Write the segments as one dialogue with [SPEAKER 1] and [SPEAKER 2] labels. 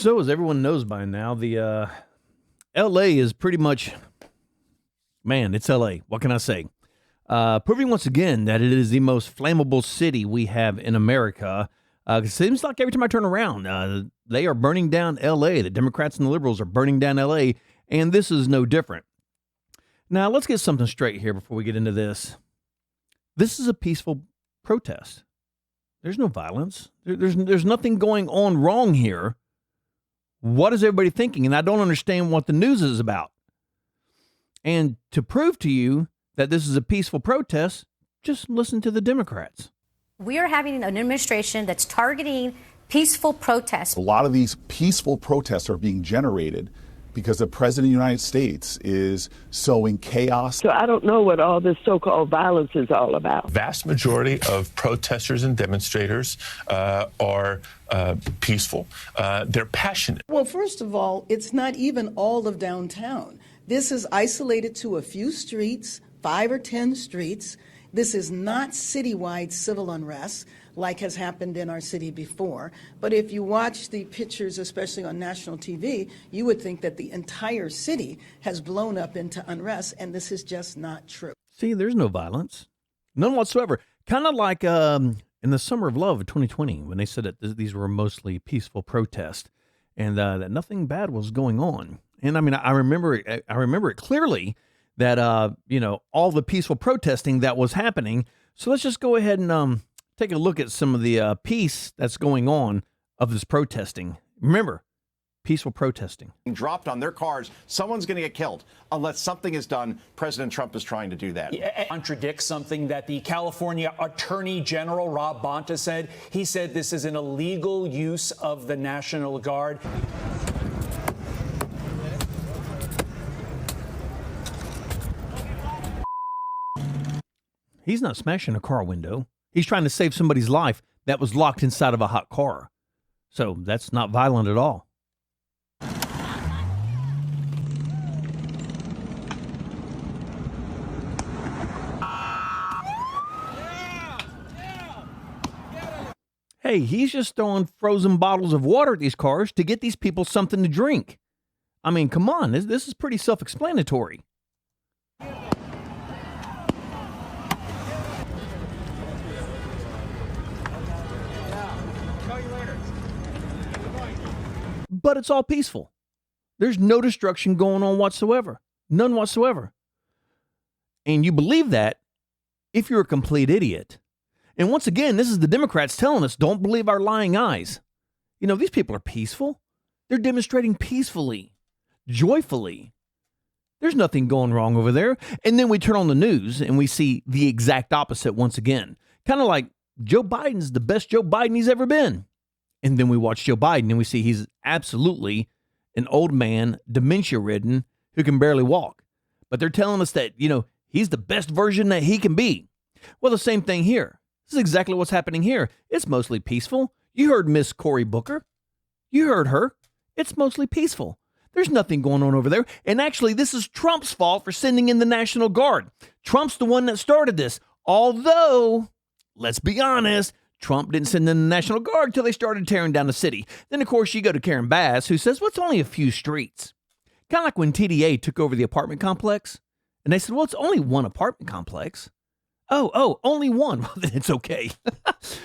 [SPEAKER 1] So, as everyone knows by now, the LA is pretty much, man, it's LA. What can I say? Proving once again that it is the most flammable city we have in America. It seems like every time I turn around, they are burning down LA. The Democrats and the liberals are burning down LA, and this is no different. Now, let's get something straight here before we get into this. This is a peaceful protest. There's no violence. There's nothing going on wrong here. What is everybody thinking? And I don't understand what the news is about. And to prove to you that this is a peaceful protest, just listen to the Democrats.
[SPEAKER 2] We are having an administration that's targeting peaceful protests.
[SPEAKER 3] A lot of these peaceful protests are being generated because the president of the United States is sowing chaos.
[SPEAKER 4] So I don't know what all this so-called violence is all about.
[SPEAKER 5] Vast majority of protesters and demonstrators are peaceful. They're passionate.
[SPEAKER 6] Well, first of all, it's not even all of downtown. This is isolated to a few streets, 5 or 10 streets. This is not citywide civil unrest like has happened in our city before. But if you watch the pictures, especially on national TV, you would think that the entire city has blown up into unrest, and this is just not true.
[SPEAKER 1] See, there's no violence. None whatsoever. Kind of like in the Summer of Love of 2020 when they said that these were mostly peaceful protests and that nothing bad was going on. And I mean, I remember it clearly that, all the peaceful protesting that was happening. So let's just go ahead and take a look at some of the peace that's going on of this protesting. Remember, peaceful protesting.
[SPEAKER 7] Dropped on their cars, someone's going to get killed unless something is done. President Trump is trying to do that.
[SPEAKER 8] Contradicts something that the California Attorney General Rob Bonta said. He said this is an illegal use of the National Guard.
[SPEAKER 1] He's not smashing a car window. He's trying to save somebody's life that was locked inside of a hot car. So that's not violent at all. Hey, he's just throwing frozen bottles of water at these cars to get these people something to drink. I mean, come on, this is pretty self-explanatory. But it's all peaceful. There's no destruction going on whatsoever. None whatsoever. And you believe that if you're a complete idiot. And once again, this is the Democrats telling us, don't believe our lying eyes. You know, these people are peaceful. They're demonstrating peacefully, joyfully. There's nothing going wrong over there. And then we turn on the news and we see the exact opposite once again. Kind of like Joe Biden's the best Joe Biden he's ever been. And then we watch Joe Biden and we see he's absolutely an old man, dementia-ridden, who can barely walk. But they're telling us that, he's the best version that he can be. Well, the same thing here. This is exactly what's happening here. It's mostly peaceful. You heard Miss Cory Booker. You heard her. It's mostly peaceful. There's nothing going on over there. And actually, this is Trump's fault for sending in the National Guard. Trump's the one that started this. Although, let's be honest, Trump didn't send in the National Guard till they started tearing down the city. Then, of course, you go to Karen Bass, who says, well, it's only a few streets. Kind of like when TDA took over the apartment complex. And they said, well, it's only one apartment complex. Oh, only one. Well, then it's okay.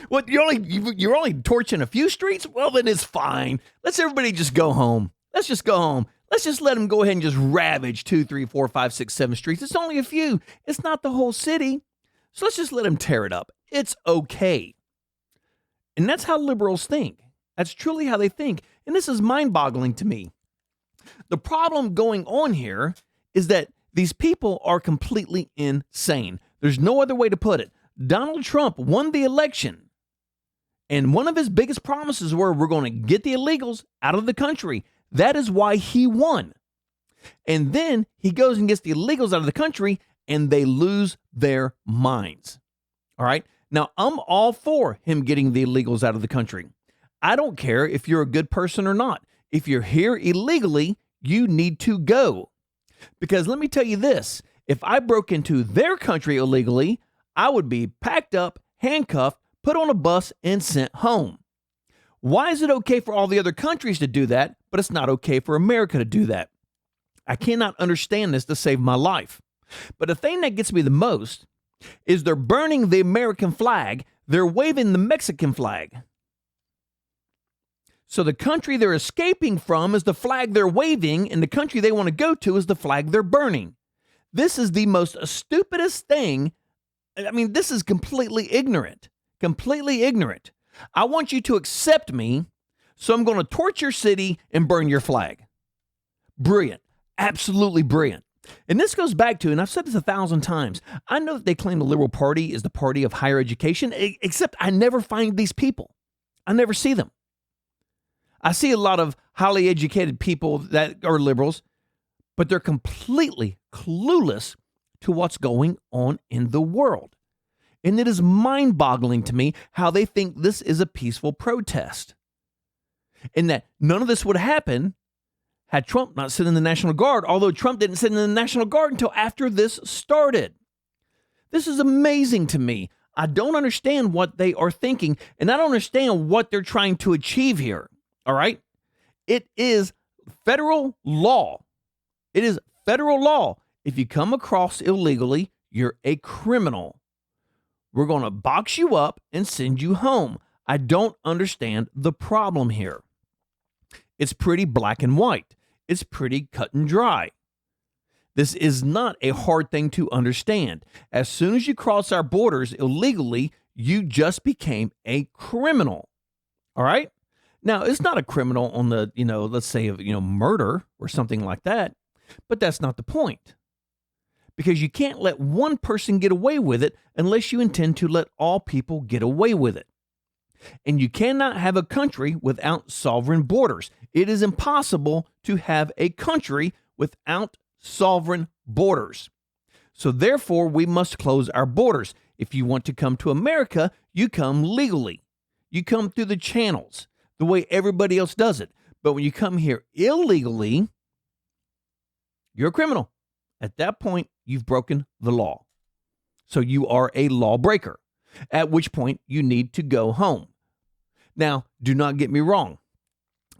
[SPEAKER 1] What, you're only torching a few streets? Well, then it's fine. Let's everybody just go home. Let's just go home. Let's just let them go ahead and just ravage 2, 3, 4, 5, 6, 7 streets. It's only a few. It's not the whole city. So let's just let them tear it up. It's okay. And that's how liberals think. That's truly how they think. And this is mind-boggling to me. The problem going on here is that these people are completely insane. There's no other way to put it. Donald Trump won the election. And one of his biggest promises were we're going to get the illegals out of the country. That is why he won. And then he goes and gets the illegals out of the country and they lose their minds. All right. Now, I'm all for him getting the illegals out of the country. I don't care if you're a good person or not. If you're here illegally, you need to go. Because let me tell you this, if I broke into their country illegally, I would be packed up, handcuffed, put on a bus, and sent home. Why is it okay for all the other countries to do that, but it's not okay for America to do that? I cannot understand this to save my life. But the thing that gets me the most is they're burning the American flag. They're waving the Mexican flag. So the country they're escaping from is the flag they're waving, and the country they want to go to is the flag they're burning. This is the most stupidest thing. I mean, this is completely ignorant. Completely ignorant. I want you to accept me, so I'm going to torch your city and burn your flag. Brilliant. Absolutely brilliant. And this goes back to, and I've said this 1,000 times, I know that they claim the Liberal Party is the party of higher education, except I never find these people. I never see them. I see a lot of highly educated people that are liberals, but they're completely clueless to what's going on in the world. And it is mind-boggling to me how they think this is a peaceful protest. And that none of this would happen had Trump not sit in the National Guard, although Trump didn't sit in the National Guard until after this started. This is amazing to me. I don't understand what they are thinking, and I don't understand what they're trying to achieve here. All right? It is federal law. It is federal law. If you come across illegally, you're a criminal. We're going to box you up and send you home. I don't understand the problem here. It's pretty black and white. It's pretty cut and dry. This is not a hard thing to understand. As soon as you cross our borders illegally, you just became a criminal. All right? Now, it's not a criminal on the, let's say, murder or something like that, but that's not the point. Because you can't let one person get away with it unless you intend to let all people get away with it. And you cannot have a country without sovereign borders. It is impossible to have a country without sovereign borders. So therefore, we must close our borders. If you want to come to America, you come legally. You come through the channels, the way everybody else does it. But when you come here illegally, you're a criminal. At that point, you've broken the law. So you are a lawbreaker, at which point you need to go home. Now, do not get me wrong.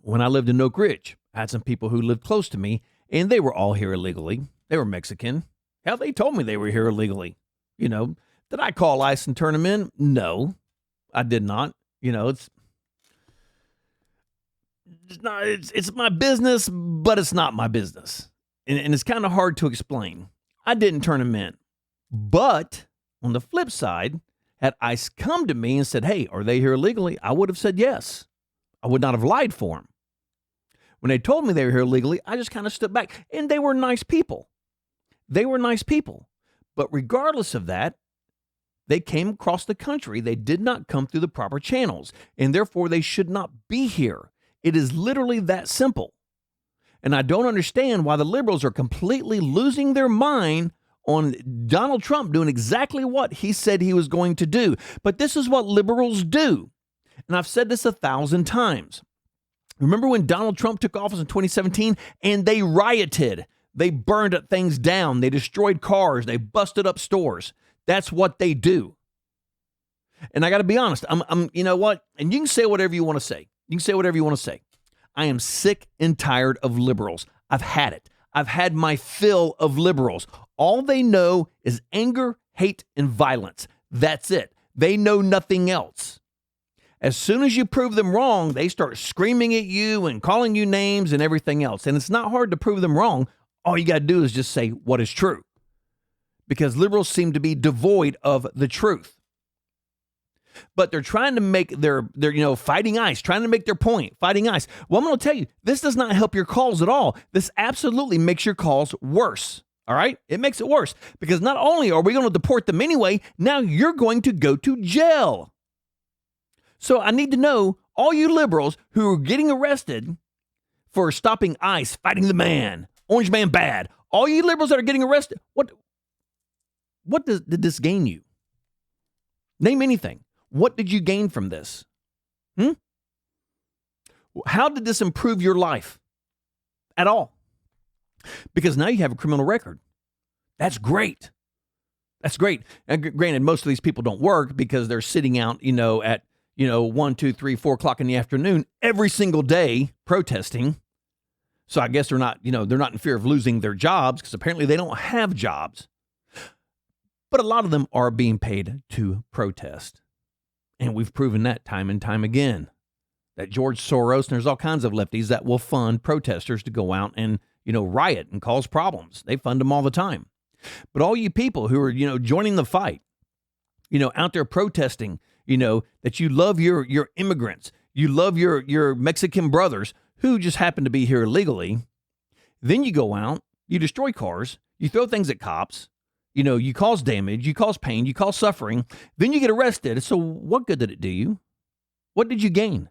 [SPEAKER 1] When I lived in Oak Ridge, I had some people who lived close to me, and they were all here illegally. They were Mexican. Hell, they told me they were here illegally. Did I call ICE and turn them in? No, I did not. It's my business, but it's not my business. And it's kind of hard to explain. I didn't turn them in. But on the flip side, had ICE come to me and said, hey, are they here illegally? I would have said yes. I would not have lied for them. When they told me they were here illegally, I just kind of stood back. And they were nice people. They were nice people. But regardless of that, they came across the country. They did not come through the proper channels. And therefore, they should not be here. It is literally that simple. And I don't understand why the liberals are completely losing their mind on Donald Trump doing exactly what he said he was going to do. But this is what liberals do. And I've said this 1,000 times. Remember when Donald Trump took office in 2017 and they rioted? They burned things down. They destroyed cars. They busted up stores. That's what they do. And I got to be honest. You know what? And you can say whatever you want to say. You can say whatever you want to say. I am sick and tired of liberals. I've had it. I've had my fill of liberals. All they know is anger, hate, and violence. That's it. They know nothing else. As soon as you prove them wrong, they start screaming at you and calling you names and everything else. And it's not hard to prove them wrong. All you got to do is just say what is true. Because liberals seem to be devoid of the truth. But they're trying to make their fighting ICE, trying to make their point, fighting ICE. Well, I'm going to tell you, this does not help your cause at all. This absolutely makes your cause worse. All right? It makes it worse because not only are we going to deport them anyway, now you're going to go to jail. So I need to know all you liberals who are getting arrested for stopping ICE, fighting the man, orange man bad. All you liberals that are getting arrested, what did this gain you? Name anything. What did you gain from this? How did this improve your life? At all. Because now you have a criminal record. That's great. That's great. And granted, most of these people don't work because they're sitting out, at 1, 2, 3, 4 o'clock in the afternoon every single day protesting. So I guess they're not in fear of losing their jobs because apparently they don't have jobs. But a lot of them are being paid to protest. And we've proven that time and time again. That George Soros, and there's all kinds of lefties that will fund protesters to go out and, riot and cause problems. They fund them all the time. But all you people who are, joining the fight, out there protesting, that you love your immigrants, you love your Mexican brothers who just happen to be here illegally. Then you go out, you destroy cars, you throw things at cops, you cause damage, you cause pain, you cause suffering, then you get arrested. So what good did it do you? What did you gain?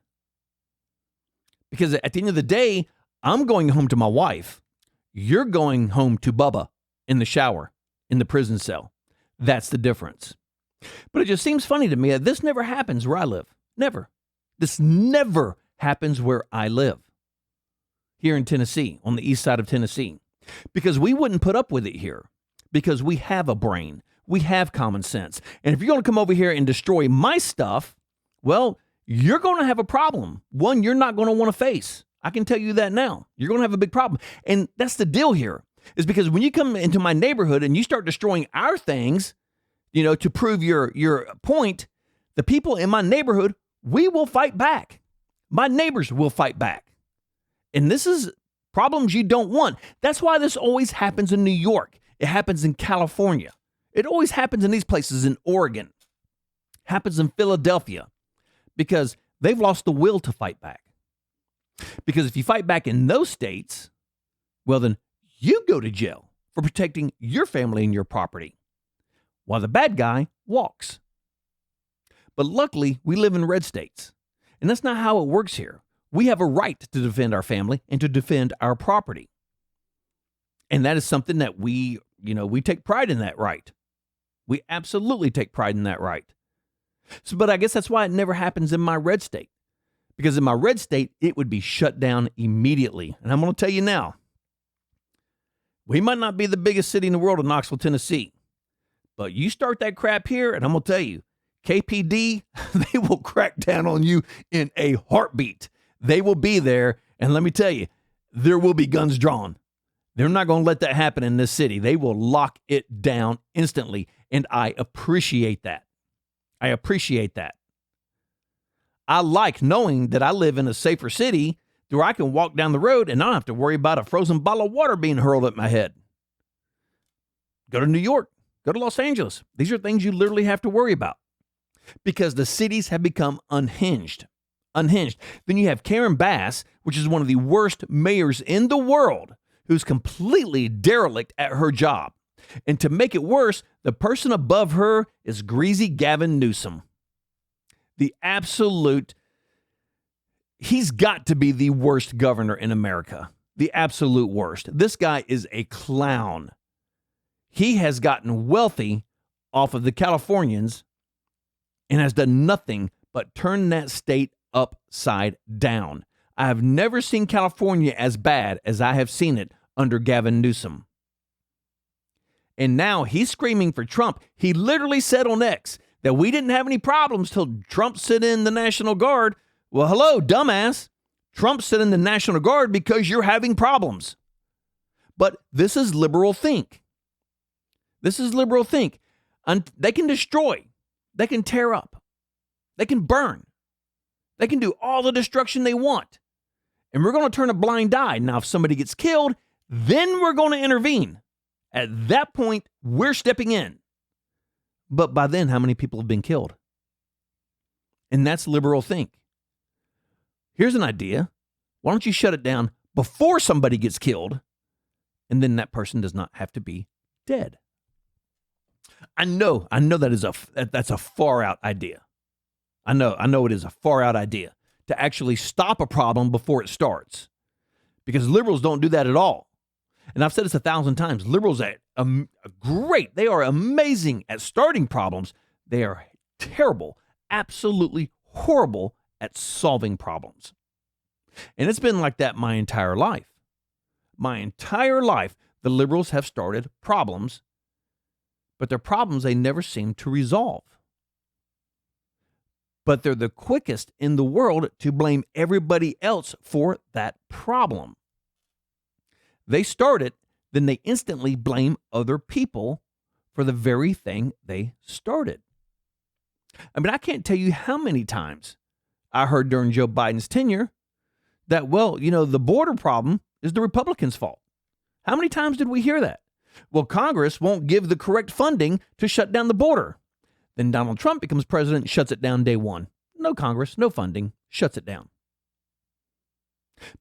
[SPEAKER 1] Because at the end of the day, I'm going home to my wife. You're going home to Bubba in the shower, in the prison cell. That's the difference. But it just seems funny to me that this never happens where I live. Never. This never happens where I live. Here in Tennessee, on the east side of Tennessee. Because we wouldn't put up with it here. Because we have a brain. We have common sense. And if you're going to come over here and destroy my stuff, well, you're going to have a problem. One you're not going to want to face. I can tell you that now. You're going to have a big problem. And that's the deal here, is because when you come into my neighborhood and you start destroying our things, to prove your point, the people in my neighborhood, we will fight back. My neighbors will fight back. And this is problems you don't want. That's why this always happens in New York. It happens in California. It always happens in these places in Oregon. Happens in Philadelphia. Because they've lost the will to fight back. Because if you fight back in those states, well, then you go to jail for protecting your family and your property, while the bad guy walks. But luckily, we live in red states, and that's not how it works here. We have a right to defend our family and to defend our property. And that is something that we take pride in that right. We absolutely take pride in that right. So, but I guess that's why it never happens in my red state. Because in my red state, it would be shut down immediately. And I'm going to tell you now, we might not be the biggest city in the world in Knoxville, Tennessee. But you start that crap here, and I'm going to tell you, KPD, they will crack down on you in a heartbeat. They will be there, and let me tell you, there will be guns drawn. They're not going to let that happen in this city. They will lock it down instantly, and I appreciate that. I appreciate that. I like knowing that I live in a safer city where I can walk down the road and I don't have to worry about a frozen bottle of water being hurled at my head. Go to New York. Go to Los Angeles. These are things you literally have to worry about because the cities have become unhinged. Unhinged. Then you have Karen Bass, which is one of the worst mayors in the world, who's completely derelict at her job. And to make it worse, the person above her is greasy Gavin Newsom. The absolute, he's got to be the worst governor in America. The absolute worst. This guy is a clown. He has gotten wealthy off of the Californians and has done nothing but turn that state upside down. I have never seen California as bad as I have seen it under Gavin Newsom. And now he's screaming for Trump. He literally said on X that we didn't have any problems till Trump sent in the National Guard. Well, hello, dumbass. Trump sent in the National Guard because you're having problems. But this is liberal think. This is liberal think. And they can destroy. They can tear up. They can burn. They can do all the destruction they want. And we're going to turn a blind eye. Now, if somebody gets killed, then we're going to intervene. At that point, we're stepping in. But by then, how many people have been killed? And that's liberal think. Here's an idea. Why don't you shut it down before somebody gets killed? And then that person does not have to be dead. I know that's a far out idea. I know it is a far out idea to actually stop a problem before it starts. Because liberals don't do that at all. And I've said this 1,000 times. Liberals are great. They are amazing at starting problems. They are terrible, absolutely horrible at solving problems. And it's been like that my entire life. My entire life, the liberals have started problems, but they're problems they never seem to resolve. but they're the quickest in the world to blame everybody else for that problem. They start it, then they instantly blame other people for the very thing they started. I mean, I can't tell you how many times I heard during Joe Biden's tenure that, well, the border problem is the Republicans' fault. How many times did we hear that? Well, Congress won't give the correct funding to shut down the border. Then Donald Trump becomes president and shuts it down day one. No Congress, no funding, shuts it down.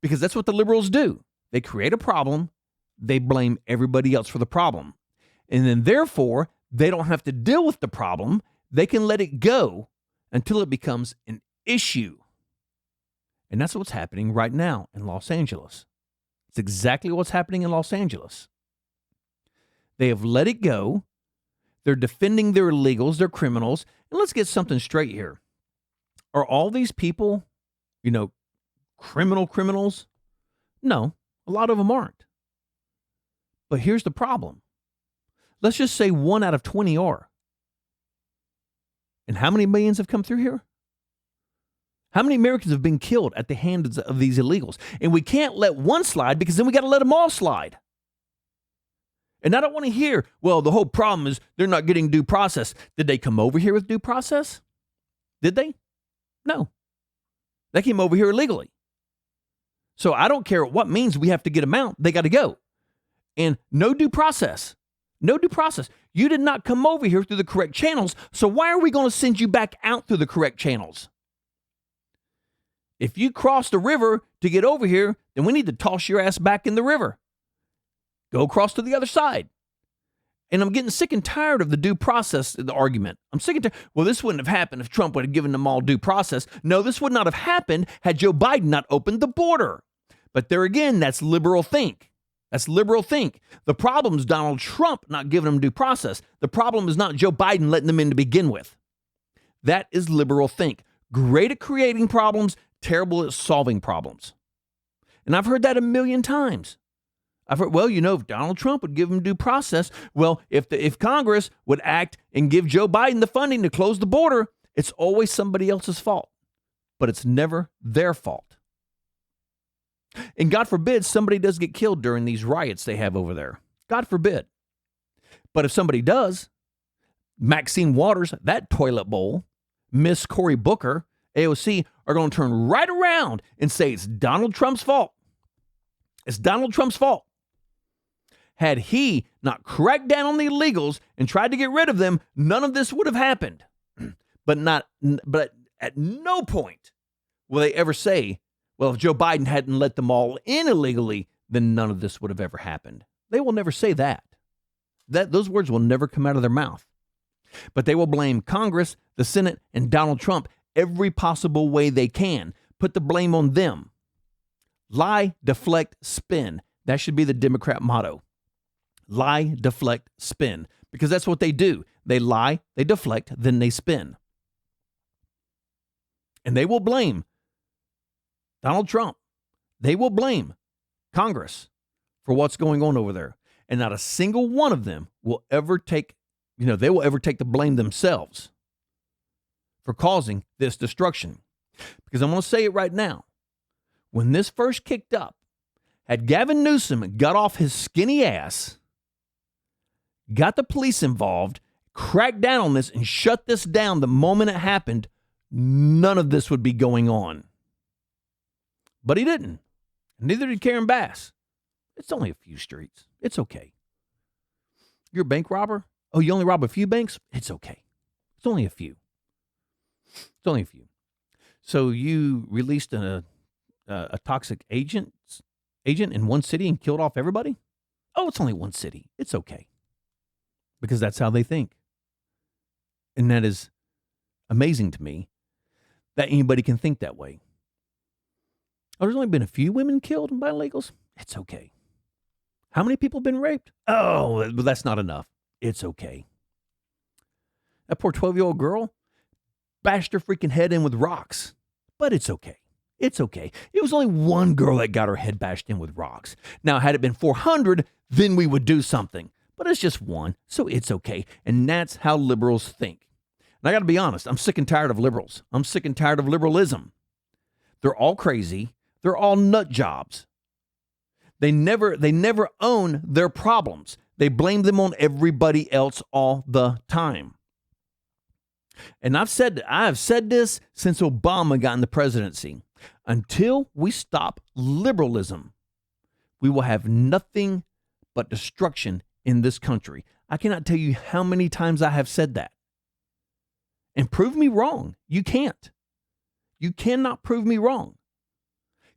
[SPEAKER 1] Because that's what the liberals do. They create a problem, they blame everybody else for the problem. And then therefore, they don't have to deal with the problem. They can let it go until it becomes an issue. And that's what's happening right now in Los Angeles. It's exactly what's happening in Los Angeles. They have let it go. They're defending their illegals, their criminals. And let's get something straight here. Are all these people, criminals? No, a lot of them aren't. But here's the problem. Let's just say 1 out of 20 are. And how many millions have come through here? How many Americans have been killed at the hands of these illegals? And we can't let one slide because then we got to let them all slide. And I don't want to hear, well, the whole problem is they're not getting due process. Did they come over here with due process? Did they? No. They came over here illegally. So I don't care what means we have to get them out. They got to go. And no due process. No due process. You did not come over here through the correct channels. So why are we going to send you back out through the correct channels? If you crossed the river to get over here, then we need to toss your ass back in the river. Go across to the other side. And I'm getting sick and tired of the due process, the argument. I'm sick and tired. Well, this wouldn't have happened if Trump would have given them all due process. No, this would not have happened had Joe Biden not opened the border. But there again, that's liberal think. That's liberal think. The problem is Donald Trump not giving them due process. The problem is not Joe Biden letting them in to begin with. That is liberal think. Great at creating problems, terrible at solving problems. And I've heard that a million times. I've heard, well, if Donald Trump would give them due process, well, if Congress would act and give Joe Biden the funding to close the border, it's always somebody else's fault. But it's never their fault. And God forbid somebody does get killed during these riots they have over there. God forbid. But if somebody does, Maxine Waters, that toilet bowl, Miss Cory Booker, AOC, are going to turn right around and say it's Donald Trump's fault. It's Donald Trump's fault. Had he not cracked down on the illegals and tried to get rid of them, none of this would have happened. But at no point will they ever say, well, if Joe Biden hadn't let them all in illegally, then none of this would have ever happened. They will never say that. Those words will never come out of their mouth. But they will blame Congress, the Senate, and Donald Trump every possible way they can. Put the blame on them. Lie, deflect, spin. That should be the Democrat motto. Lie, deflect, spin. Because that's what they do. They lie, they deflect, then they spin. And they will blame Donald Trump. They will blame Congress for what's going on over there. And not a single one of them will ever take, they will ever take the blame themselves for causing this destruction. Because I'm going to say it right now. When this first kicked up, had Gavin Newsom got off his skinny ass, got the police involved, cracked down on this, and shut this down the moment it happened, none of this would be going on. But he didn't. Neither did Karen Bass. It's only a few streets. It's okay. You're a bank robber? Oh, you only rob a few banks? It's okay. It's only a few. It's only a few. So you released a toxic agent in one city and killed off everybody? Oh, it's only one city. It's okay. Because that's how they think. And that is amazing to me that anybody can think that way. Oh, there's only been a few women killed by illegals? It's okay. How many people have been raped? Oh, but that's not enough. It's okay. That poor 12-year-old girl bashed her freaking head in with rocks. But it's okay. It's okay. It was only one girl that got her head bashed in with rocks. Now, had it been 400, then we would do something. But it's just one, so it's okay. And that's how liberals think. And I got to be honest, I'm sick and tired of liberals. I'm sick and tired of liberalism. They're all crazy. They're all nut jobs. They never own their problems. They blame them on everybody else all the time. And I have said this since Obama got in the presidency. Until we stop liberalism, we will have nothing but destruction in this country. I cannot tell you how many times I have said that. And prove me wrong. You can't. You cannot prove me wrong.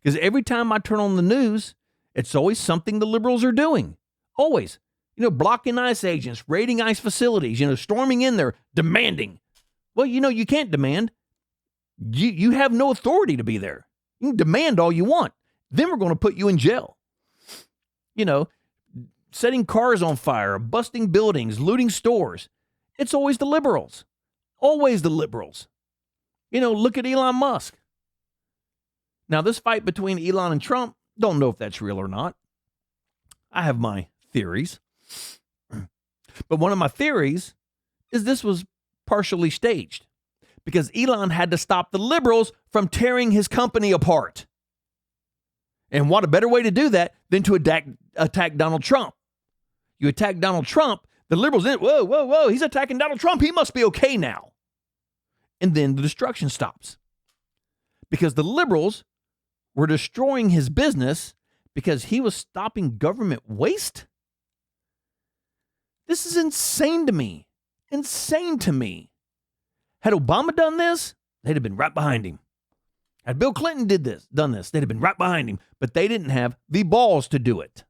[SPEAKER 1] Because every time I turn on the news, it's always something the liberals are doing. Always. Blocking ICE agents, raiding ICE facilities, storming in there, demanding. Well, you can't demand. You have no authority to be there. You can demand all you want. Then we're going to put you in jail. Setting cars on fire, busting buildings, looting stores. It's always the liberals. Always the liberals. Look at Elon Musk. Now, this fight between Elon and Trump, don't know if that's real or not. I have my theories. But one of my theories is this was partially staged because Elon had to stop the liberals from tearing his company apart. And what a better way to do that than to attack Donald Trump. You attack Donald Trump, the liberals, whoa, he's attacking Donald Trump. He must be okay now. And then the destruction stops. Because the liberals were destroying his business because he was stopping government waste. This is insane to me. Insane to me. Had Obama done this, they'd have been right behind him. Had Bill Clinton done this, they'd have been right behind him. But they didn't have the balls to do it.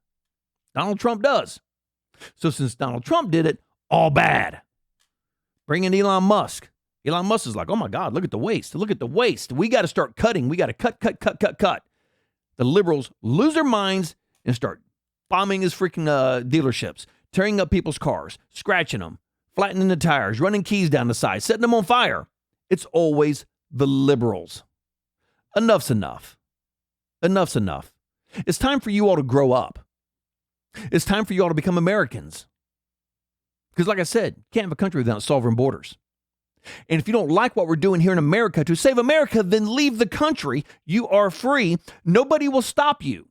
[SPEAKER 1] Donald Trump does. So since Donald Trump did it, all bad. Bring in Elon Musk. Elon Musk is like, oh my God, look at the waste. Look at the waste. We got to start cutting. We got to cut. The liberals lose their minds and start bombing his freaking dealerships, tearing up people's cars, scratching them, flattening the tires, running keys down the side, setting them on fire. It's always the liberals. Enough's enough. Enough's enough. It's time for you all to grow up. It's time for you all to become Americans. Because like I said, you can't have a country without sovereign borders. And if you don't like what we're doing here in America to save America, then leave the country. You are free. Nobody will stop you.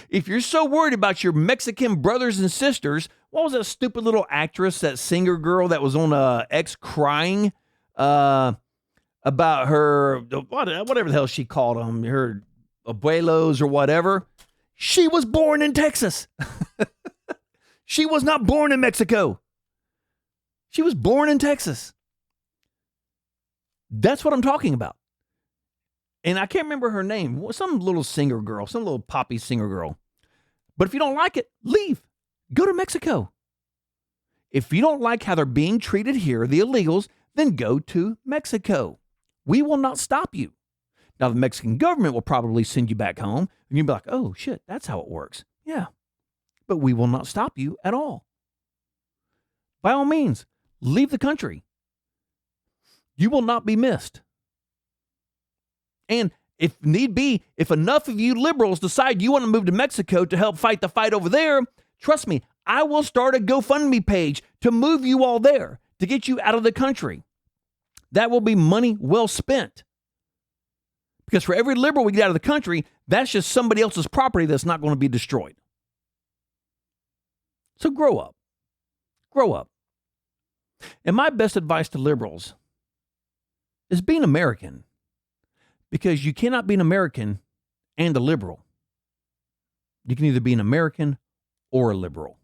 [SPEAKER 1] If you're so worried about your Mexican brothers and sisters, what was that stupid little actress, that singer girl that was on X crying about her, whatever the hell she called them, her abuelos or whatever? She was born in Texas. She was not born in Mexico. She was born in Texas. That's what I'm talking about. And I can't remember her name. Some little singer girl, some little poppy singer girl. But if you don't like it, leave. Go to Mexico. If you don't like how they're being treated here, the illegals, then go to Mexico. We will not stop you. Now, the Mexican government will probably send you back home, and you'll be like, oh, shit, that's how it works. Yeah. But we will not stop you at all. By all means, leave the country. You will not be missed. And if need be, if enough of you liberals decide you want to move to Mexico to help fight the fight over there, trust me, I will start a GoFundMe page to move you all there, to get you out of the country. That will be money well spent. Because for every liberal we get out of the country, that's just somebody else's property that's not going to be destroyed. So grow up. Grow up. And my best advice to liberals is be an American. Because you cannot be an American and a liberal. You can either be an American or a liberal.